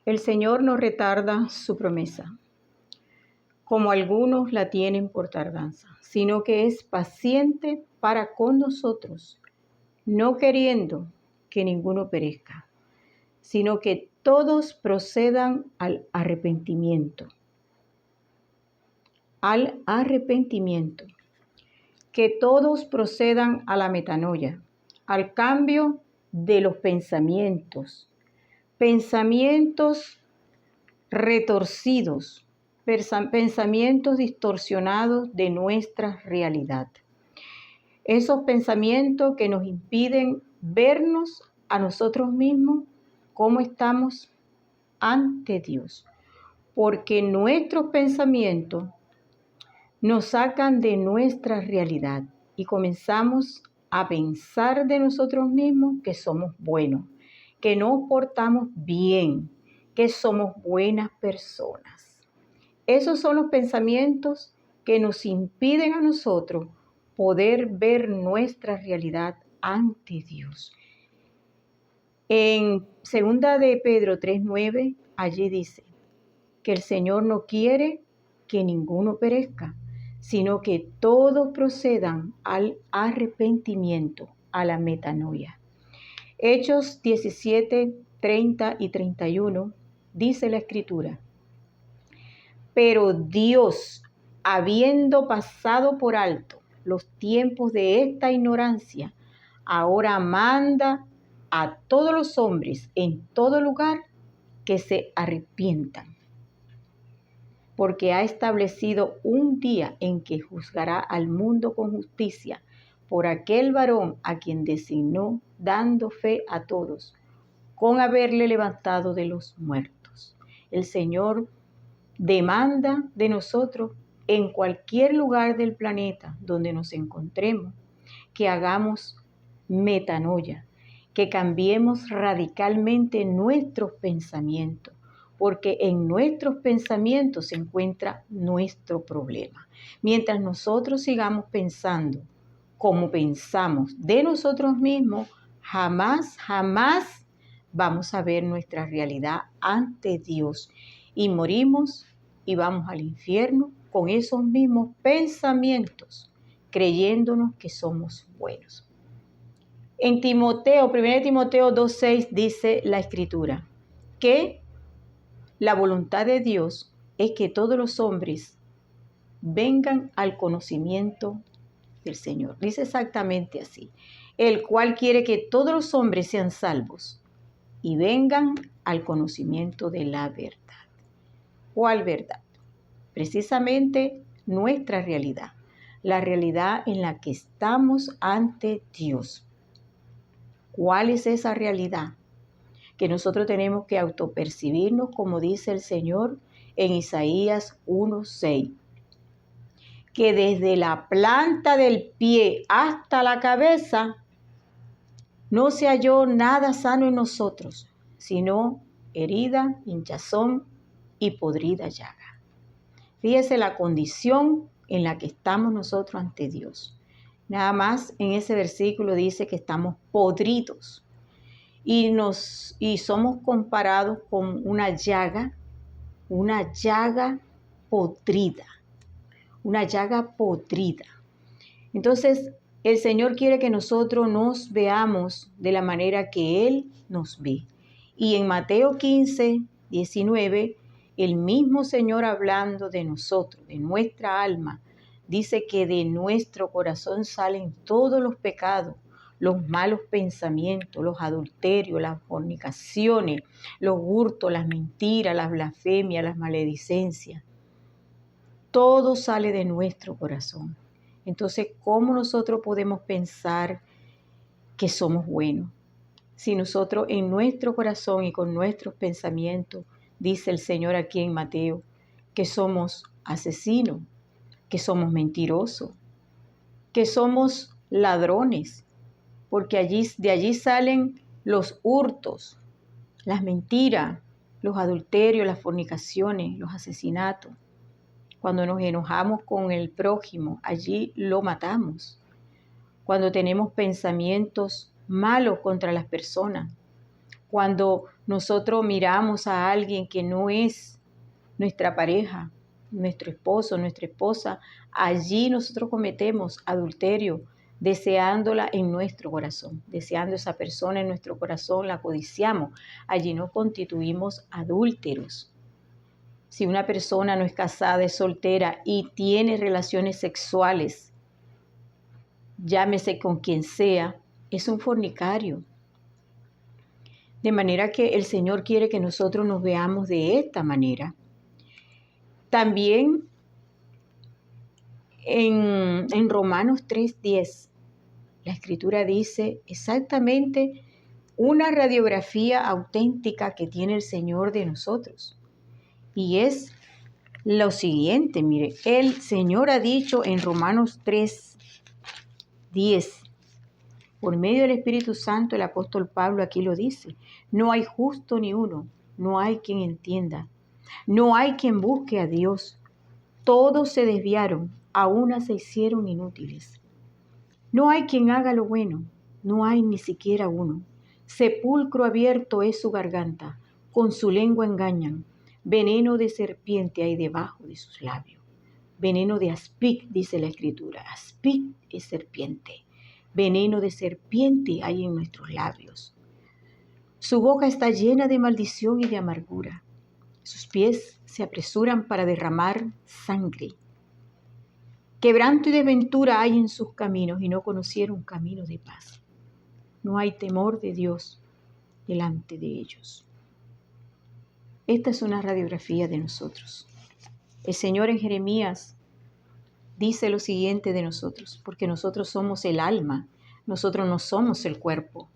El Señor no retarda su promesa, como algunos la tienen por tardanza, sino que es paciente para con nosotros, no queriendo que ninguno perezca, sino que todos procedan al arrepentimiento. Al arrepentimiento. Que todos procedan a la metanoia, al cambio de los pensamientos retorcidos, pensamientos distorsionados de nuestra realidad. Esos pensamientos que nos impiden vernos a nosotros mismos como estamos ante Dios, porque nuestros pensamientos nos sacan de nuestra realidad y comenzamos a pensar de nosotros mismos que somos buenos, que nos portamos bien, que somos buenas personas. Esos son los pensamientos que nos impiden a nosotros poder ver nuestra realidad ante Dios. En 2 de Pedro 3:9, allí dice que el Señor no quiere que ninguno perezca, sino que todos procedan al arrepentimiento, a la metanoia. Hechos 17, 30 y 31, dice la Escritura: pero Dios, habiendo pasado por alto los tiempos de esta ignorancia, ahora manda a todos los hombres en todo lugar que se arrepientan, porque ha establecido un día en que juzgará al mundo con justicia por aquel varón a quien designó, dando fe a todos, con haberle levantado de los muertos. El Señor demanda de nosotros, en cualquier lugar del planeta donde nos encontremos, que hagamos metanoia, que cambiemos radicalmente nuestros pensamientos, porque en nuestros pensamientos se encuentra nuestro problema. Mientras nosotros sigamos pensando como pensamos de nosotros mismos, jamás vamos a ver nuestra realidad ante Dios y morimos y vamos al infierno con esos mismos pensamientos, creyéndonos que somos buenos. En 1 Timoteo 2:6 dice la Escritura que la voluntad de Dios es que todos los hombres vengan al conocimiento del Señor. Dice exactamente así: el cual quiere que todos los hombres sean salvos y vengan al conocimiento de la verdad. ¿Cuál verdad? Precisamente nuestra realidad, la realidad en la que estamos ante Dios. ¿Cuál es esa realidad? Que nosotros tenemos que autopercibirnos, como dice el Señor en Isaías 1:6, que desde la planta del pie hasta la cabeza no se halló nada sano en nosotros, sino herida, hinchazón y podrida llaga. Fíjese la condición en la que estamos nosotros ante Dios. Nada más en ese versículo dice que estamos podridos y somos comparados con una llaga podrida, una llaga podrida. Entonces, el Señor quiere que nosotros nos veamos de la manera que Él nos ve. Y en Mateo 15:19, el mismo Señor, hablando de nosotros, de nuestra alma, dice que de nuestro corazón salen todos los pecados, los malos pensamientos, los adulterios, las fornicaciones, los hurtos, las mentiras, las blasfemias, las maledicencias. Todo sale de nuestro corazón. Entonces, ¿cómo nosotros podemos pensar que somos buenos? Si nosotros en nuestro corazón y con nuestros pensamientos, dice el Señor aquí en Mateo, que somos asesinos, que somos mentirosos, que somos ladrones, porque de allí salen los hurtos, las mentiras, los adulterios, las fornicaciones, los asesinatos. Cuando nos enojamos con el prójimo, allí lo matamos. Cuando tenemos pensamientos malos contra las personas, Cuando nosotros miramos a alguien que no es nuestra pareja, nuestro esposo, nuestra esposa, allí nosotros cometemos adulterio, deseándola en nuestro corazón, deseando esa persona en nuestro corazón, la codiciamos. Allí nos constituimos adúlteros. Si una persona no es casada, es soltera y tiene relaciones sexuales, llámese con quien sea, es un fornicario. De manera que el Señor quiere que nosotros nos veamos de esta manera. También en Romanos 3:10, la Escritura dice exactamente una radiografía auténtica que tiene el Señor de nosotros. Y es lo siguiente, mire, el Señor ha dicho en Romanos 3:10, por medio del Espíritu Santo, el apóstol Pablo aquí lo dice: no hay justo ni uno, no hay quien entienda, no hay quien busque a Dios. Todos se desviaron, a una se hicieron inútiles. No hay quien haga lo bueno, no hay ni siquiera uno. Sepulcro abierto es su garganta, con su lengua engañan. Veneno de serpiente hay debajo de sus labios. Veneno de aspic, dice la Escritura. Aspic es serpiente. Veneno de serpiente hay en nuestros labios. Su boca está llena de maldición y de amargura. Sus pies se apresuran para derramar sangre. Quebranto y desventura hay en sus caminos y no conocieron camino de paz. No hay temor de Dios delante de ellos. Esta es una radiografía de nosotros. El Señor en Jeremías dice lo siguiente de nosotros, porque nosotros somos el alma, nosotros no somos el cuerpo,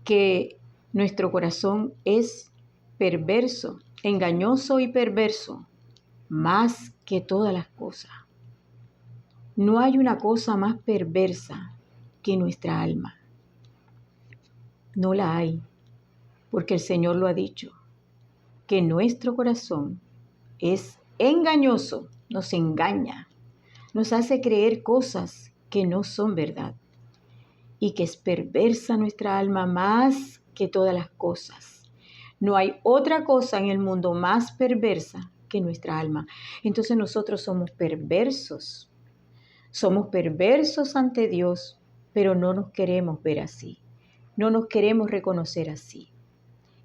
que nuestro corazón es perverso, engañoso y perverso, más que todas las cosas. No hay una cosa más perversa que nuestra alma. No la hay, porque el Señor lo ha dicho, que nuestro corazón es engañoso, nos engaña, nos hace creer cosas que no son verdad y que es perversa nuestra alma más que todas las cosas. No hay otra cosa en el mundo más perversa que nuestra alma. Entonces nosotros somos perversos ante Dios, pero no nos queremos ver así, no nos queremos reconocer así.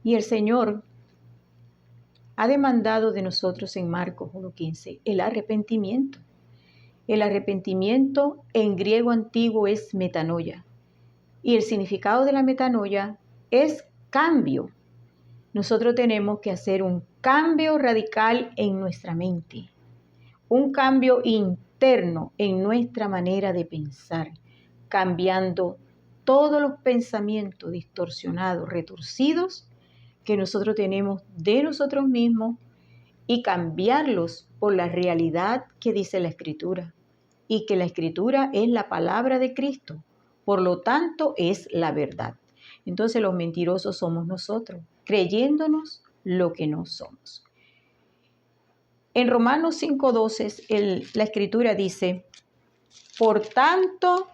Y el Señor ha demandado de nosotros en Marcos 1:15 el arrepentimiento. El arrepentimiento en griego antiguo es metanoia. Y el significado de la metanoia es cambio. Nosotros tenemos que hacer un cambio radical en nuestra mente, un cambio interno en nuestra manera de pensar, cambiando todos los pensamientos distorsionados, retorcidos que nosotros tenemos de nosotros mismos y cambiarlos por la realidad que dice la Escritura, y que la Escritura es la palabra de Cristo, por lo tanto es la verdad. Entonces los mentirosos somos nosotros, creyéndonos lo que no somos. En Romanos 5:12 la Escritura dice: por tanto,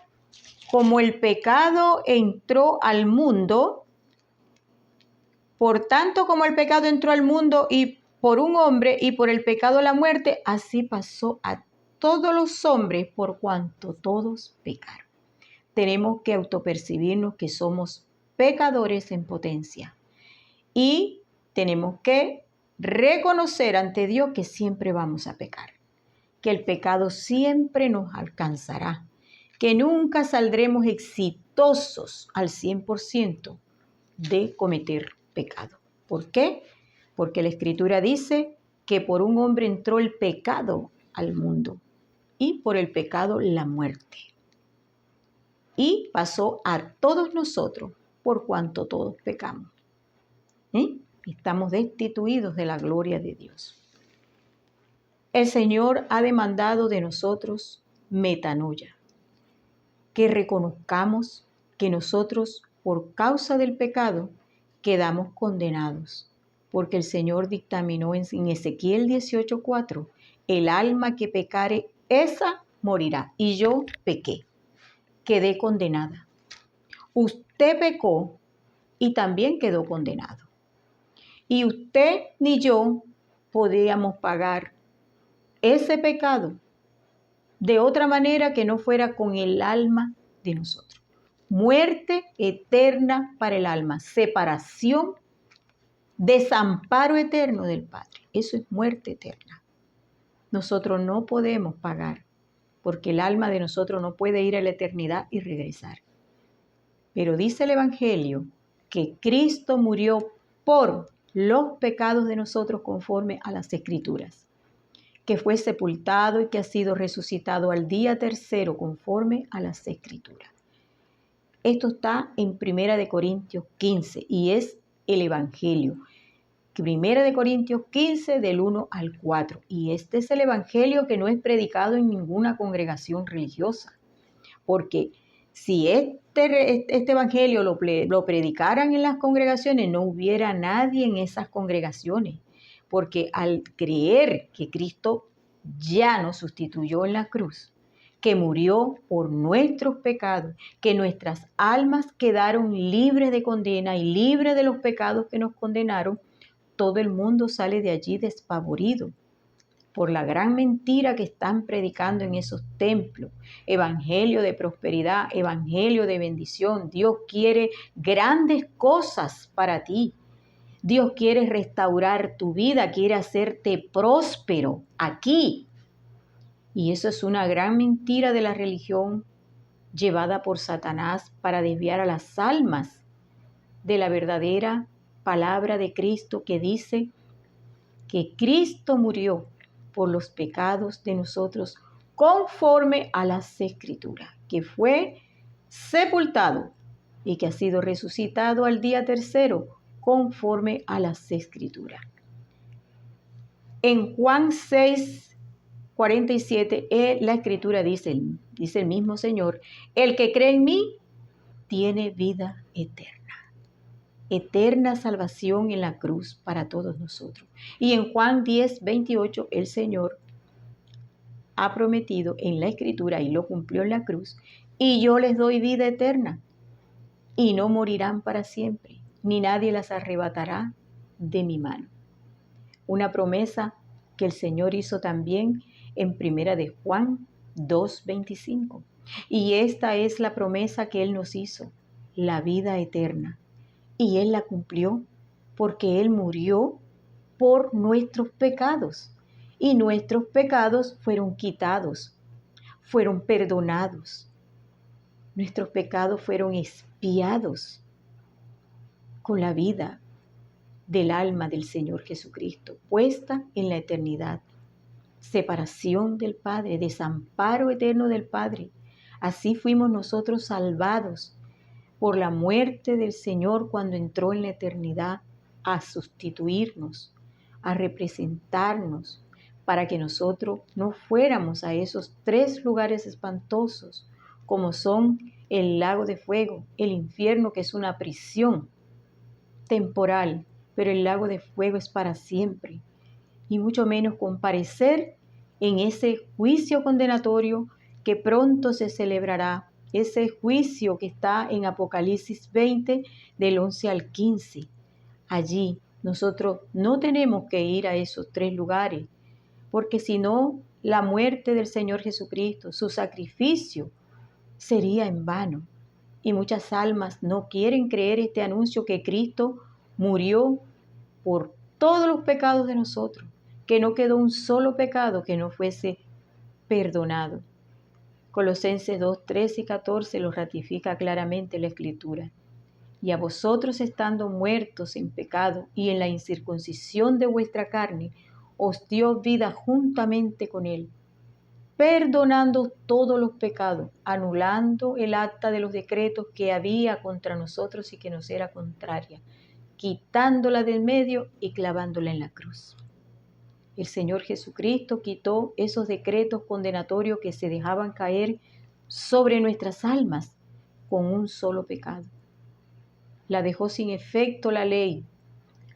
como el pecado entró al mundo, y por un hombre y por el pecado la muerte, así pasó a todos los hombres por cuanto todos pecaron. Tenemos que autopercibirnos que somos pecadores en potencia y tenemos que reconocer ante Dios que siempre vamos a pecar, que el pecado siempre nos alcanzará, que nunca saldremos exitosos al 100% de cometer pecado. ¿Por qué? Porque la Escritura dice que por un hombre entró el pecado al mundo y por el pecado la muerte. Y pasó a todos nosotros por cuanto todos pecamos. Estamos destituidos de la gloria de Dios. El Señor ha demandado de nosotros metanoia, que reconozcamos que nosotros, por causa del pecado, quedamos condenados, porque el Señor dictaminó en Ezequiel 18:4, el alma que pecare, esa morirá. Y yo pequé, quedé condenada. Usted pecó y también quedó condenado. Y usted ni yo podíamos pagar ese pecado de otra manera que no fuera con el alma de nosotros. Muerte eterna para el alma, separación, desamparo eterno del Padre. Eso es muerte eterna. Nosotros no podemos pagar, porque el alma de nosotros no puede ir a la eternidad y regresar. Pero dice el Evangelio que Cristo murió por los pecados de nosotros conforme a las Escrituras, que fue sepultado y que ha sido resucitado al día tercero conforme a las Escrituras. Esto está en 1 Corintios 15 y es el Evangelio. 1 Corintios 15 del 1 al 4. Y este es el Evangelio que no es predicado en ninguna congregación religiosa. Porque si este Evangelio lo predicaran en las congregaciones, no hubiera nadie en esas congregaciones. Porque al creer que Cristo ya nos sustituyó en la cruz, que murió por nuestros pecados, que nuestras almas quedaron libres de condena y libres de los pecados que nos condenaron, todo el mundo sale de allí despavorido por la gran mentira que están predicando en esos templos. Evangelio de prosperidad, evangelio de bendición. Dios quiere grandes cosas para ti. Dios quiere restaurar tu vida, quiere hacerte próspero aquí. Y eso es una gran mentira de la religión llevada por Satanás para desviar a las almas de la verdadera palabra de Cristo, que dice que Cristo murió por los pecados de nosotros conforme a las Escrituras, que fue sepultado y que ha sido resucitado al día tercero conforme a las Escrituras. En Juan 6:47, la Escritura dice el mismo Señor: el que cree en mí tiene vida eterna. Eterna salvación en la cruz para todos nosotros. Y en Juan 10:28, el Señor ha prometido en la Escritura y lo cumplió en la cruz: y yo les doy vida eterna y no morirán para siempre, ni nadie las arrebatará de mi mano. Una promesa que el Señor hizo también en 1 Juan 2:25. Y esta es la promesa que Él nos hizo, la vida eterna. Y Él la cumplió porque Él murió por nuestros pecados. Y nuestros pecados fueron quitados, fueron perdonados. Nuestros pecados fueron expiados con la vida del alma del Señor Jesucristo, puesta en la eternidad. Separación del Padre, desamparo eterno del Padre. Así fuimos nosotros salvados por la muerte del Señor cuando entró en la eternidad a sustituirnos, a representarnos, para que nosotros no fuéramos a esos 3 lugares espantosos, como son el lago de fuego, el infierno, que es una prisión temporal, pero el lago de fuego es para siempre, y mucho menos comparecer en ese juicio condenatorio que pronto se celebrará, ese juicio que está en Apocalipsis 20 del 11 al 15. Allí nosotros no tenemos que ir a esos 3 lugares, porque si no, la muerte del Señor Jesucristo, su sacrificio, sería en vano. Y muchas almas no quieren creer este anuncio, que Cristo murió por todos los pecados de nosotros, que no quedó un solo pecado que no fuese perdonado. Colosenses 2:13 y 14 lo ratifica claramente la Escritura. Y a vosotros, estando muertos en pecado y en la incircuncisión de vuestra carne, os dio vida juntamente con Él, perdonando todos los pecados, anulando el acta de los decretos que había contra nosotros y que nos era contraria, quitándola del medio y clavándola en la cruz. El Señor Jesucristo quitó esos decretos condenatorios que se dejaban caer sobre nuestras almas con un solo pecado. La dejó sin efecto la ley.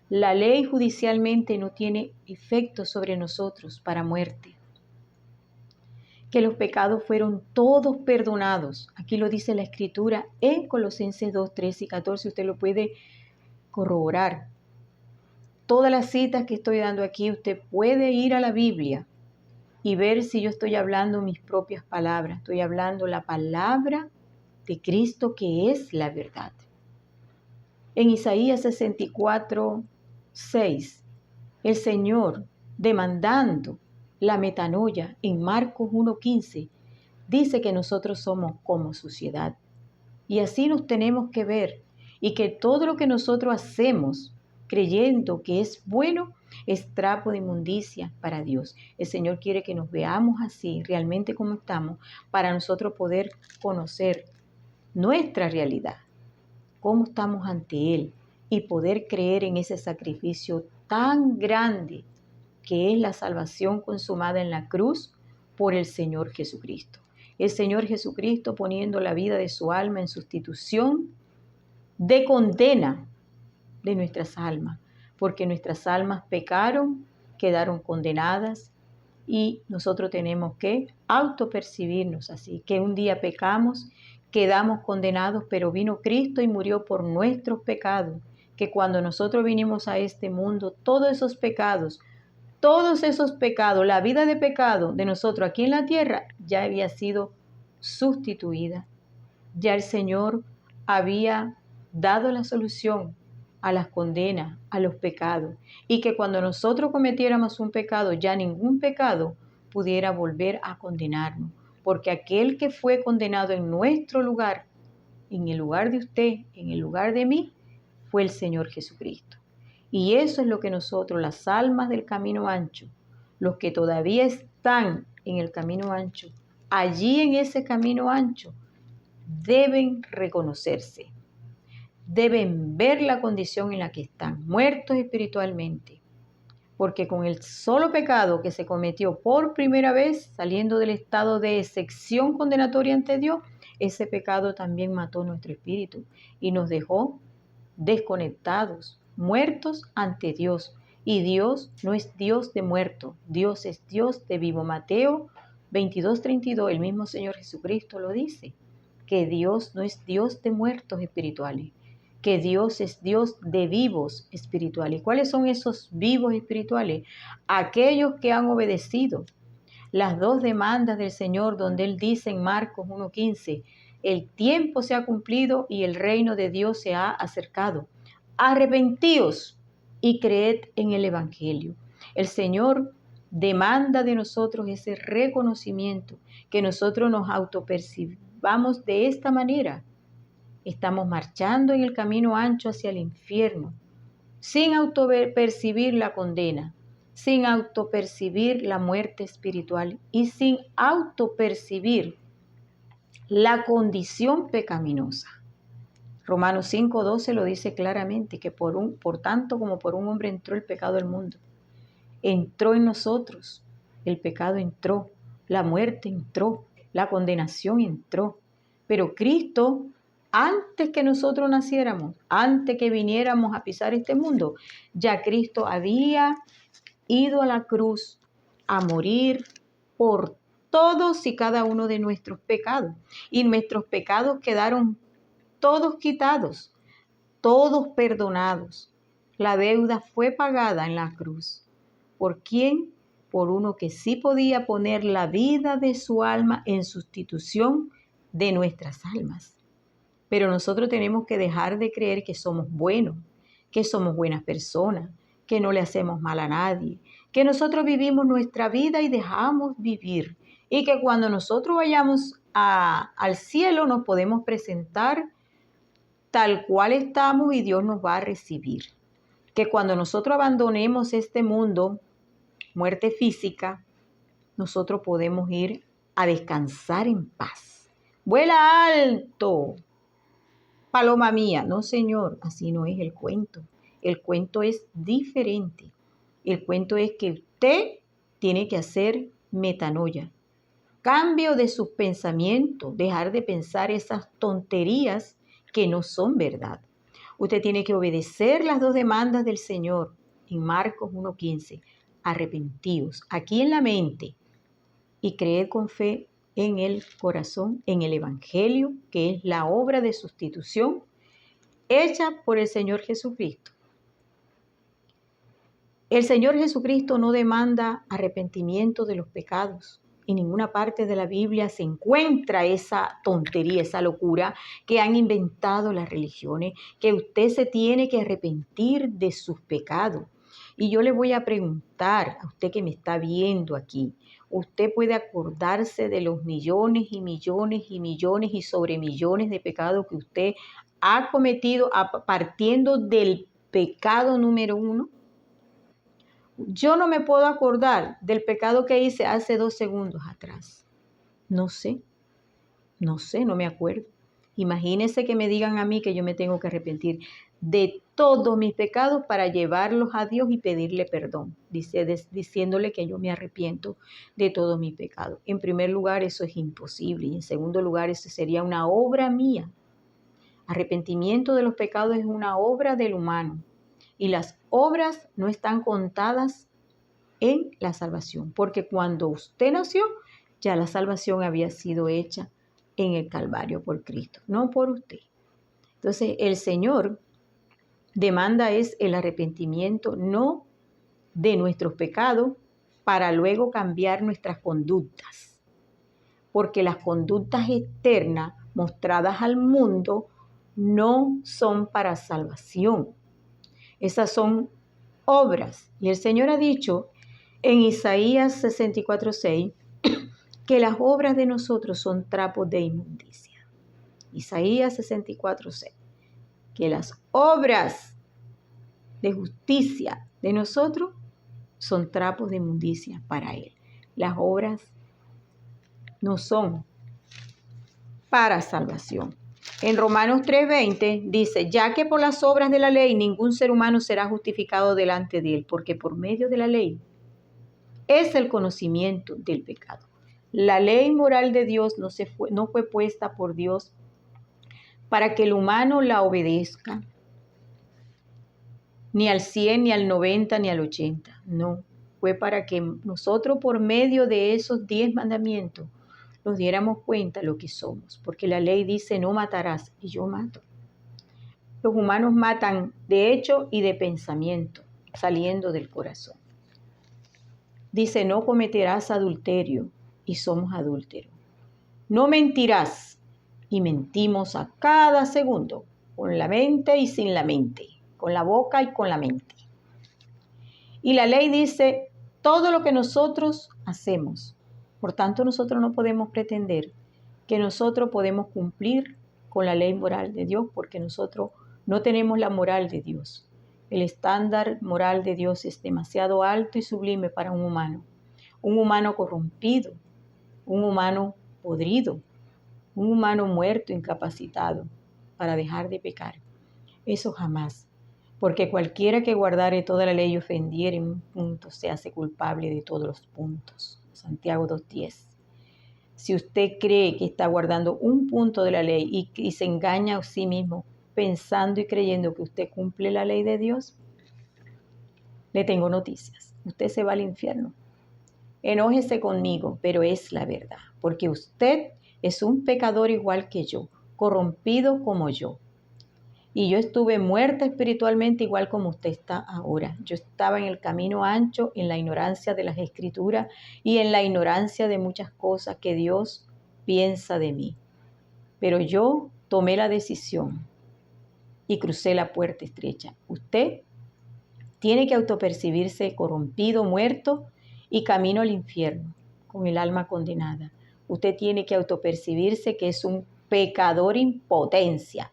La ley judicialmente no tiene efecto sobre nosotros para muerte. que los pecados fueron todos perdonados. Aquí lo dice la Escritura en Colosenses 2, 13 y 14. Usted lo puede corroborar. Todas las citas que estoy dando aquí, usted puede ir a la Biblia y ver si yo estoy hablando mis propias palabras. Estoy hablando la palabra de Cristo, que es la verdad. En Isaías 64, 6, el Señor demandando la metanoia en Marcos 1:15, dice que nosotros somos como suciedad. Y así nos tenemos que ver, y que todo lo que nosotros hacemos creyendo que es bueno es trapo de inmundicia para Dios. El Señor quiere que nos veamos así, realmente como estamos, para nosotros poder conocer nuestra realidad, cómo estamos ante Él, y poder creer en ese sacrificio tan grande que es la salvación consumada en la cruz por el Señor Jesucristo. El Señor Jesucristo poniendo la vida de su alma en sustitución de condena de nuestras almas, porque nuestras almas pecaron, quedaron condenadas, y nosotros tenemos que autopercibirnos así, que un día pecamos, quedamos condenados, pero vino Cristo y murió por nuestros pecados, que cuando nosotros vinimos a este mundo, todos esos pecados, la vida de pecado de nosotros aquí en la tierra ya había sido sustituida. Ya el Señor había dado la solución a las condenas, a los pecados, y que cuando nosotros cometiéramos un pecado, ya ningún pecado pudiera volver a condenarnos, porque aquel que fue condenado en nuestro lugar, en el lugar de usted, en el lugar de mí, fue el Señor Jesucristo. Y eso es lo que nosotros, las almas del camino ancho, los que todavía están en el camino ancho, allí en ese camino ancho, deben reconocerse, deben ver la condición en la que están, muertos espiritualmente, porque con el solo pecado que se cometió por primera vez, saliendo del estado de excepción condenatoria ante Dios, ese pecado también mató nuestro espíritu y nos dejó desconectados, muertos ante Dios. Y Dios no es Dios de muerto, Dios es Dios de vivo. Mateo 22:32, el mismo Señor Jesucristo lo dice, que Dios no es Dios de muertos espirituales, que Dios es Dios de vivos espirituales. ¿Cuáles son esos vivos espirituales? Aquellos que han obedecido las dos demandas del Señor, donde Él dice en Marcos 1:15, el tiempo se ha cumplido y el reino de Dios se ha acercado. Arrepentíos y creed en el Evangelio. El Señor demanda de nosotros ese reconocimiento, que nosotros nos autopercibamos de esta manera. Estamos marchando en el camino ancho hacia el infierno, sin autopercibir la condena, sin autopercibir la muerte espiritual y sin autopercibir la condición pecaminosa. Romanos 5:12 lo dice claramente, que por tanto como por un hombre entró el pecado al mundo, entró en nosotros, el pecado entró, la muerte entró, la condenación entró. Pero Cristo, antes que nosotros naciéramos, antes que viniéramos a pisar este mundo, ya Cristo había ido a la cruz a morir por todos y cada uno de nuestros pecados. Y nuestros pecados quedaron todos quitados, todos perdonados. La deuda fue pagada en la cruz. ¿Por quién? Por uno que sí podía poner la vida de su alma en sustitución de nuestras almas. Pero nosotros tenemos que dejar de creer que somos buenos, que somos buenas personas, que no le hacemos mal a nadie, que nosotros vivimos nuestra vida y dejamos vivir, y que cuando nosotros vayamos al cielo nos podemos presentar tal cual estamos y Dios nos va a recibir. Que cuando nosotros abandonemos este mundo, muerte física, nosotros podemos ir a descansar en paz. Vuela alto, paloma mía. No, Señor, así no es el cuento. El cuento es diferente. El cuento es que usted tiene que hacer metanoia. Cambio de sus pensamientos, dejar de pensar esas tonterías que no son verdad. Usted tiene que obedecer las dos demandas del Señor en Marcos 1:15. Arrepentíos, aquí en la mente, y creed con fe en el corazón, en el Evangelio, que es la obra de sustitución hecha por el Señor Jesucristo. El Señor Jesucristo no demanda arrepentimiento de los pecados. En ninguna parte de la Biblia se encuentra esa tontería, esa locura que han inventado las religiones, que usted se tiene que arrepentir de sus pecados. Y yo le voy a preguntar a usted que me está viendo aquí, ¿usted puede acordarse de los millones y millones y millones y sobre millones de pecados que usted ha cometido partiendo del pecado número 1? Yo no me puedo acordar del pecado que hice hace 2 segundos atrás. No sé, no me acuerdo. Imagínense que me digan a mí que yo me tengo que arrepentir de todos mis pecados para llevarlos a Dios y pedirle perdón, diciéndole que yo me arrepiento de todos mis pecados. En primer lugar, eso es imposible, y en segundo lugar, eso sería una obra mía. Arrepentimiento de los pecados es una obra del humano, y las obras no están contadas en la salvación, porque cuando usted nació, ya la salvación había sido hecha en el Calvario por Cristo, no por usted. Entonces, el Señor demanda es el arrepentimiento, no de nuestros pecados, para luego cambiar nuestras conductas, porque las conductas externas mostradas al mundo no son para salvación. Esas son obras. Y el Señor ha dicho en Isaías 64:6 que las obras de nosotros son trapos de inmundicia. Isaías 64:6. Que las obras de justicia de nosotros son trapos de inmundicia para Él. Las obras no son para salvación. En Romanos 3:20 dice, ya que por las obras de la ley ningún ser humano será justificado delante de Él, porque por medio de la ley es el conocimiento del pecado. La ley moral de Dios no fue puesta por Dios para que el humano la obedezca, ni al 100, ni al 90, ni al 80. No, fue para que nosotros por medio de esos 10 mandamientos nos diéramos cuenta de lo que somos, porque la ley dice no matarás y yo mato. Los humanos matan de hecho y de pensamiento, saliendo del corazón. Dice no cometerás adulterio y somos adúlteros. No mentirás y mentimos a cada segundo, con la mente y sin la mente, con la boca y con la mente. Y la ley dice todo lo que nosotros hacemos. Por tanto, nosotros no podemos pretender que nosotros podemos cumplir con la ley moral de Dios, porque nosotros no tenemos la moral de Dios. El estándar moral de Dios es demasiado alto y sublime para un humano corrompido, un humano podrido, un humano muerto, incapacitado para dejar de pecar. Eso jamás. Porque cualquiera que guardare toda la ley y ofendiere en un punto se hace culpable de todos los puntos. Santiago 2:10. Si usted cree que está guardando un punto de la ley y se engaña a sí mismo pensando y creyendo que usted cumple la ley de Dios, le tengo noticias. Usted se va al infierno. Enójese conmigo, pero es la verdad. Porque usted es un pecador igual que yo, corrompido como yo. Y yo estuve muerta espiritualmente igual como usted está ahora. Yo estaba en el camino ancho, en la ignorancia de las Escrituras y en la ignorancia de muchas cosas que Dios piensa de mí. Pero yo tomé la decisión y crucé la puerta estrecha. Usted tiene que autopercibirse corrompido, muerto y camino al infierno, con el alma condenada. Usted tiene que autopercibirse que es un pecador en potencia,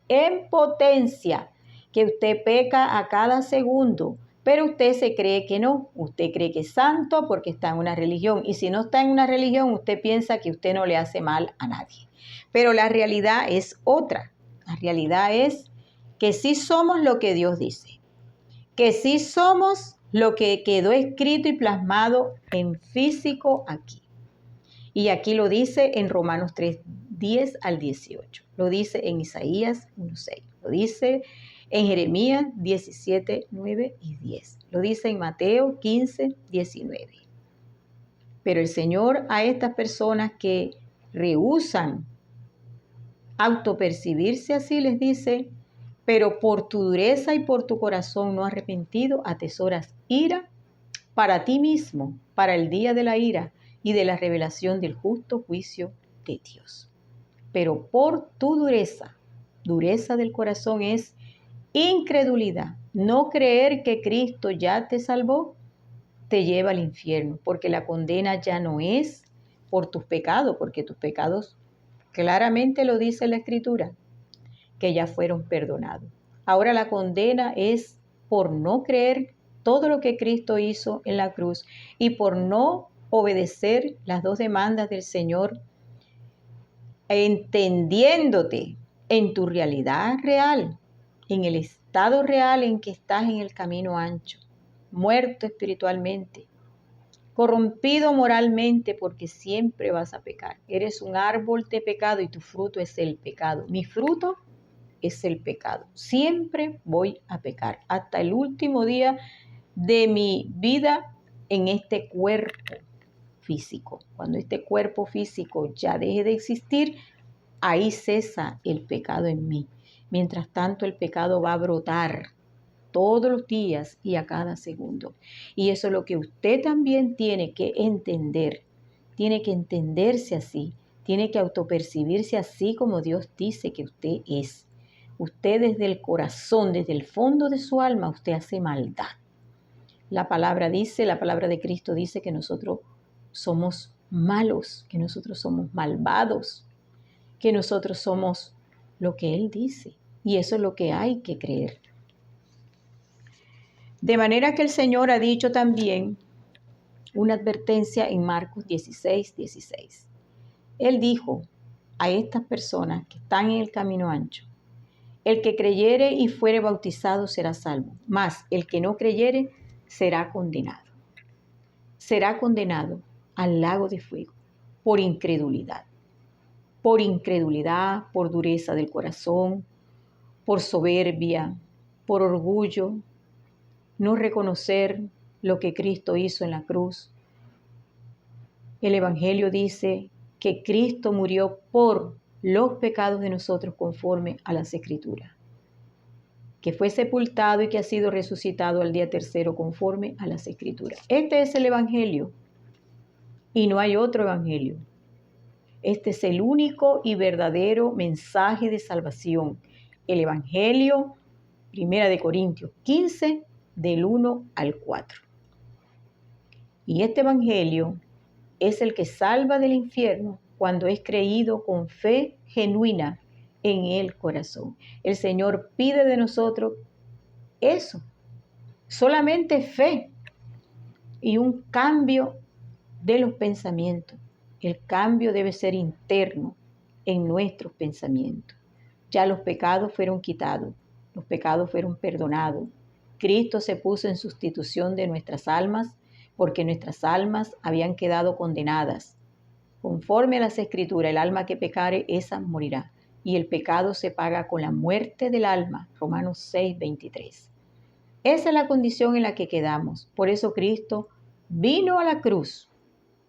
que usted peca a cada segundo, pero usted se cree que no, usted cree que es santo porque está en una religión, y si no está en una religión, usted piensa que usted no le hace mal a nadie. Pero la realidad es otra, la realidad es que sí somos lo que Dios dice, que sí somos lo que quedó escrito y plasmado en físico aquí. Y aquí lo dice en Romanos 3:10 al 18. Lo dice en Isaías 1:6. Lo dice en Jeremías 17:9 y 10. Lo dice en Mateo 15:19. Pero el Señor a estas personas que rehúsan autopercibirse así, les dice, pero por tu dureza y por tu corazón no arrepentido, atesoras ira para ti mismo, para el día de la ira y de la revelación del justo juicio de Dios. Pero por tu dureza del corazón es incredulidad, no creer que Cristo ya te salvó, te lleva al infierno, porque la condena ya no es por tus pecados, porque tus pecados claramente lo dice la Escritura, que ya fueron perdonados. Ahora la condena es por no creer todo lo que Cristo hizo en la cruz y por no obedecer las dos demandas del Señor, entendiéndote en tu realidad real, en el estado real en que estás en el camino ancho, muerto espiritualmente, corrompido moralmente, porque siempre vas a pecar. Eres un árbol de pecado y tu fruto es el pecado. Mi fruto es el pecado. Siempre voy a pecar hasta el último día de mi vida en este cuerpo físico. Cuando este cuerpo físico ya deje de existir, ahí cesa el pecado en mí. Mientras tanto, el pecado va a brotar todos los días y a cada segundo. Y eso es lo que usted también tiene que entender. Tiene que entenderse así. Tiene que autopercibirse así como Dios dice que usted es. Usted desde el corazón, desde el fondo de su alma, usted hace maldad. La palabra de Cristo dice que nosotros somos malos, que nosotros somos malvados, que nosotros somos lo que Él dice. Y eso es lo que hay que creer. De manera que el Señor ha dicho también una advertencia en Marcos 16:16. Él dijo a estas personas que están en el camino ancho: el que creyere y fuere bautizado será salvo, mas el que no creyere será condenado. Será condenado al lago de fuego por incredulidad. Por incredulidad, por dureza del corazón, por soberbia, por orgullo, no reconocer lo que Cristo hizo en la cruz. El Evangelio dice que Cristo murió por los pecados de nosotros conforme a las Escrituras, que fue sepultado y que ha sido resucitado al día tercero conforme a las Escrituras. Este es el Evangelio y no hay otro Evangelio. Este es el único y verdadero mensaje de salvación. El Evangelio, 1 Corintios 15, del 1 al 4. Y este Evangelio es el que salva del infierno cuando es creído con fe genuina en el corazón. El Señor pide de nosotros eso, solamente fe y un cambio de los pensamientos. El cambio debe ser interno en nuestros pensamientos. Ya los pecados fueron quitados, los pecados fueron perdonados. Cristo se puso en sustitución de nuestras almas porque nuestras almas habían quedado condenadas. Conforme a las Escrituras, el alma que pecare, esa morirá. Y el pecado se paga con la muerte del alma. Romanos 6:23. Esa es la condición en la que quedamos. Por eso Cristo vino a la cruz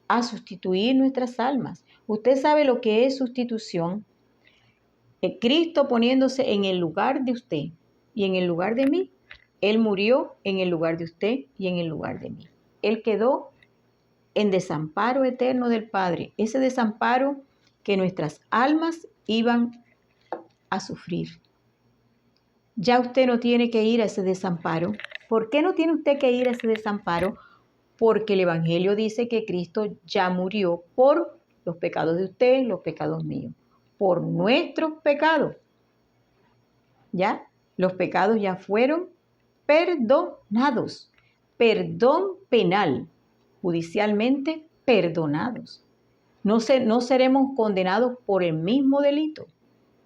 a sustituir nuestras almas. Usted sabe lo que es sustitución. Cristo poniéndose en el lugar de usted y en el lugar de mí. Él murió en el lugar de usted y en el lugar de mí. Él quedó en desamparo eterno del Padre. Ese desamparo que nuestras almas iban a sufrir. Ya usted no tiene que ir a ese desamparo. ¿Por qué no tiene usted que ir a ese desamparo? Porque el Evangelio dice que Cristo ya murió por los pecados de usted, los pecados míos, por nuestros pecados. ¿Ya? Los pecados ya fueron perdonados. Perdón penal, judicialmente perdonados. No seremos condenados por el mismo delito.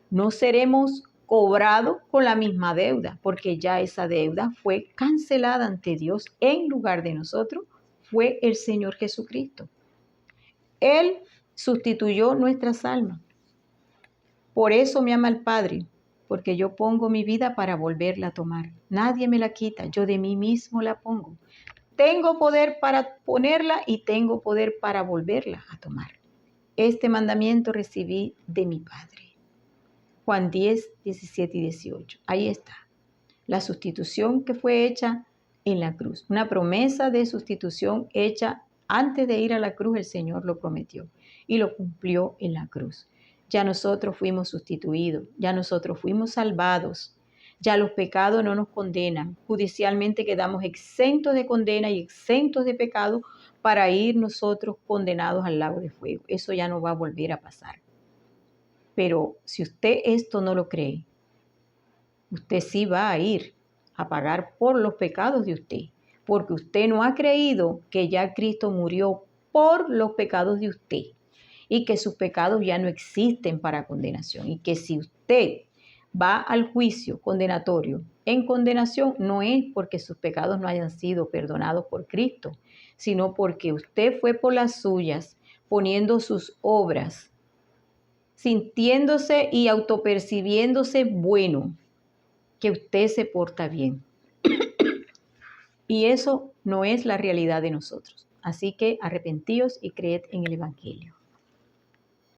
No seremos cobrados con la misma deuda, porque ya esa deuda fue cancelada ante Dios. En lugar de nosotros fue el Señor Jesucristo. Él sustituyó nuestras almas. Por eso me ama el Padre, porque yo pongo mi vida para volverla a tomar. Nadie me la quita, yo de mí mismo la pongo. Tengo poder para ponerla y tengo poder para volverla a tomar. Este mandamiento recibí de mi Padre. Juan 10, 17 y 18. Ahí está. La sustitución que fue hecha en la cruz. Una promesa de sustitución hecha antes de ir a la cruz. El Señor lo prometió y lo cumplió en la cruz. Ya nosotros fuimos sustituidos. Ya nosotros fuimos salvados. Ya los pecados no nos condenan. Judicialmente quedamos exentos de condena y exentos de pecado para ir nosotros condenados al lago de fuego. Eso ya no va a volver a pasar. Pero si usted esto no lo cree, usted sí va a ir a pagar por los pecados de usted, porque usted no ha creído que ya Cristo murió por los pecados de usted y que sus pecados ya no existen para condenación, y que si usted va al juicio condenatorio en condenación, no es porque sus pecados no hayan sido perdonados por Cristo, sino porque usted fue por las suyas, poniendo sus obras, sintiéndose y autopercibiéndose bueno, que usted se porta bien. Y eso no es la realidad de nosotros. Así que arrepentíos y creed en el Evangelio.